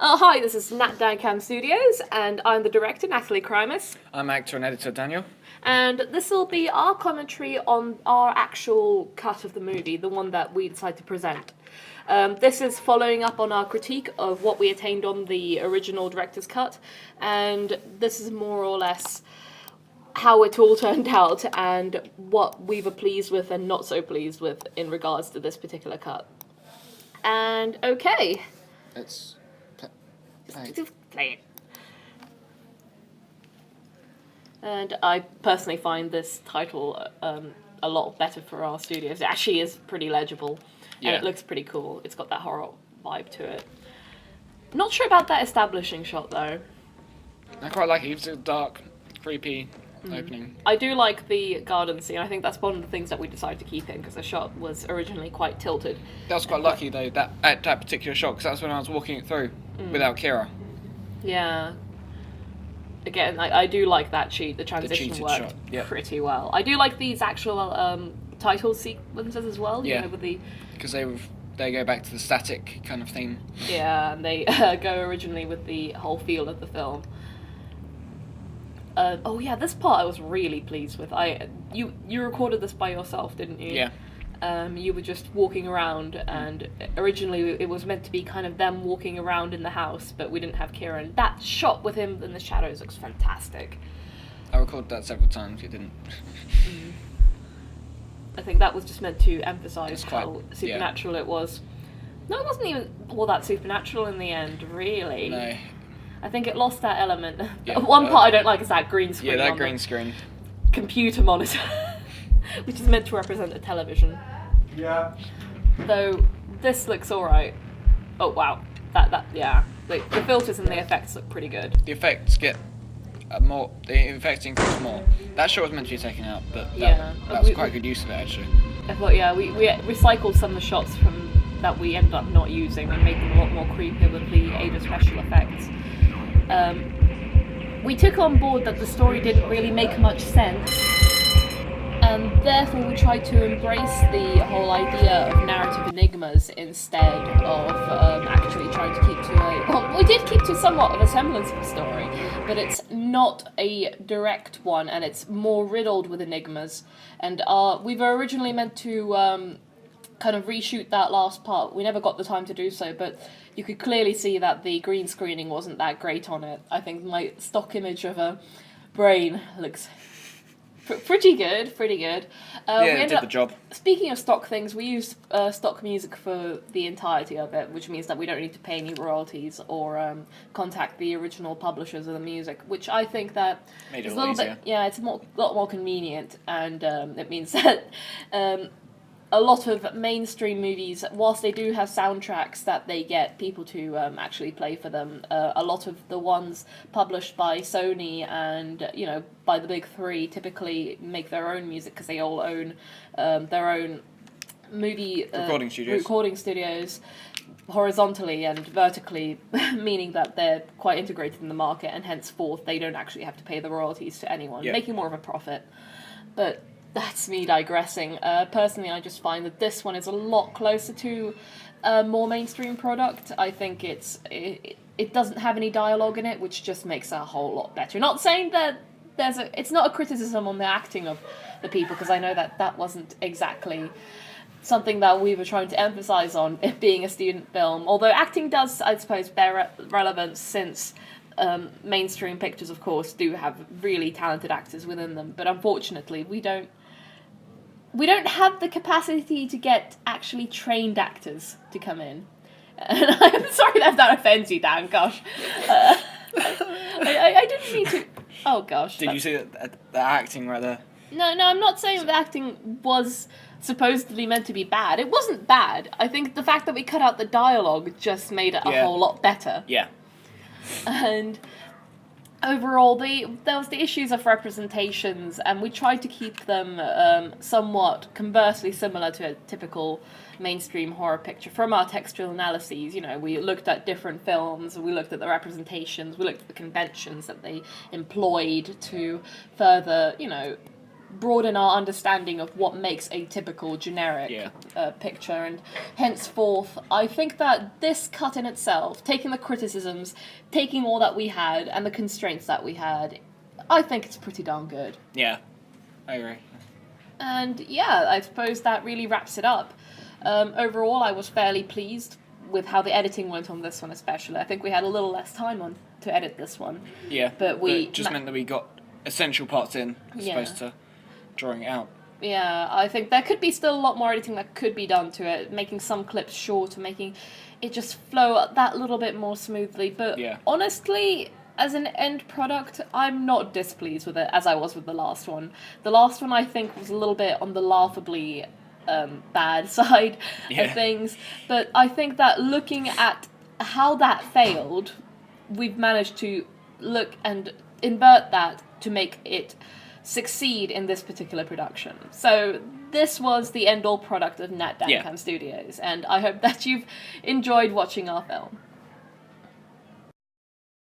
Hi, this is Nat Dancam Studios, and I'm the director, Natalie Krimus. I'm actor and editor Daniel. And this will be our commentary on our actual cut of the movie, the one that we decided to present. This is following up on our critique of what we attained on the original director's cut, and this is more or less how it all turned out and what we were pleased with and not so pleased with in regards to this particular cut. And okay. Let's play. Play it. And I personally find this title a lot better for our studios. It actually is pretty legible, and it looks pretty cool. It's got that horror vibe to it. Not sure about that establishing shot, though. I quite like it. It's a dark, creepy opening. I do like the garden scene. I think that's one of the things that we decided to keep in, because the shot was originally quite tilted. That was quite lucky, though, that particular shot, because that's when I was walking it through without Kira. Yeah. Again, I do like that cheat. The transition worked pretty well. I do like these actual title sequences as well. Yeah. You know, with the Because they go back to the static kind of theme. Yeah, and they go originally with the whole feel of the film. Oh yeah, this part I was really pleased with. You recorded this by yourself, didn't you? Yeah. You were just walking around, and originally it was meant to be kind of them walking around in the house, but we didn't have Kieran. That shot with him in the shadows looks fantastic. I recorded that several times, you didn't. I think that was just meant to emphasise how supernatural it was. No, it wasn't even all that supernatural in the end, really. No. I think it lost that element. Yeah, One part I don't like is that green screen. Yeah, that on green the screen. computer monitor, which is meant to represent a television. Yeah. Though this looks alright. Oh wow, yeah. The filters and the effects look pretty good. The effects get more. The effects increase more. That shot was meant to be taken out, but that was quite good use of it actually. I thought, yeah, we recycled some of the shots from that we ended up not using and made them a lot more creepy with the aid of special effects. We took on board that the story didn't really make much sense, and therefore we tried to embrace the whole idea of narrative enigmas instead of actually trying to keep to well, we did keep to somewhat of a semblance of a story, but it's not a direct one, and it's more riddled with enigmas. And we were originally meant to kind of reshoot that last part. We never got the time to do so, but you could clearly see that the green screening wasn't that great on it. I think my stock image of a brain looks pretty good. It did the job. Speaking of stock things, we used stock music for the entirety of it, which means that we don't need to pay any royalties or contact the original publishers of the music, which I think that made it is a lot easier. it's a lot more convenient, and it means that a lot of mainstream movies, whilst they do have soundtracks that they get people to actually play for them, a lot of the ones published by Sony and by the big three typically make their own music because they all own their own movie recording studios horizontally and vertically, meaning that they're quite integrated in the market, and henceforth they don't actually have to pay the royalties to anyone, making more of a profit. But that's me digressing. Personally, I just find that this one is a lot closer to a more mainstream product. I think it doesn't have any dialogue in it, which just makes it a whole lot better. Not saying that it's not a criticism on the acting of the people, because I know that wasn't exactly something that we were trying to emphasize on, it being a student film. Although acting does, I suppose, bear relevance, since mainstream pictures, of course, do have really talented actors within them. But unfortunately, we don't have the capacity to get actually trained actors to come in. And I'm sorry that offends you, Dan. Gosh, I didn't mean to. Oh gosh. Did you see the acting right there? No, I'm not saying the acting was supposedly meant to be bad. It wasn't bad. I think the fact that we cut out the dialogue just made it a whole lot better. Yeah. And overall, there was the issues of representations, and we tried to keep them somewhat conversely similar to a typical mainstream horror picture. From our textual analyses, we looked at different films, we looked at the representations, we looked at the conventions that they employed to further, broaden our understanding of what makes a typical generic picture, and henceforth I think that this cut in itself, taking the criticisms, taking all that we had and the constraints that we had, I think it's pretty darn good. Yeah, I agree. And yeah, I suppose that really wraps it up. Overall, I was fairly pleased with how the editing went on this one, especially. I think we had a little less time to edit this one. Yeah, but it just meant that we got essential parts in as opposed to drawing it out. Yeah, I think there could be still a lot more editing that could be done to it, making some clips shorter, making it just flow that little bit more smoothly. But honestly, as an end product, I'm not displeased with it as I was with the last one. The last one, I think, was a little bit on the laughably bad side of things. But I think that looking at how that failed, we've managed to look and invert that to make it succeed in this particular production. So this was the end-all product of Nat Dankam Studios, and I hope that you've enjoyed watching our film.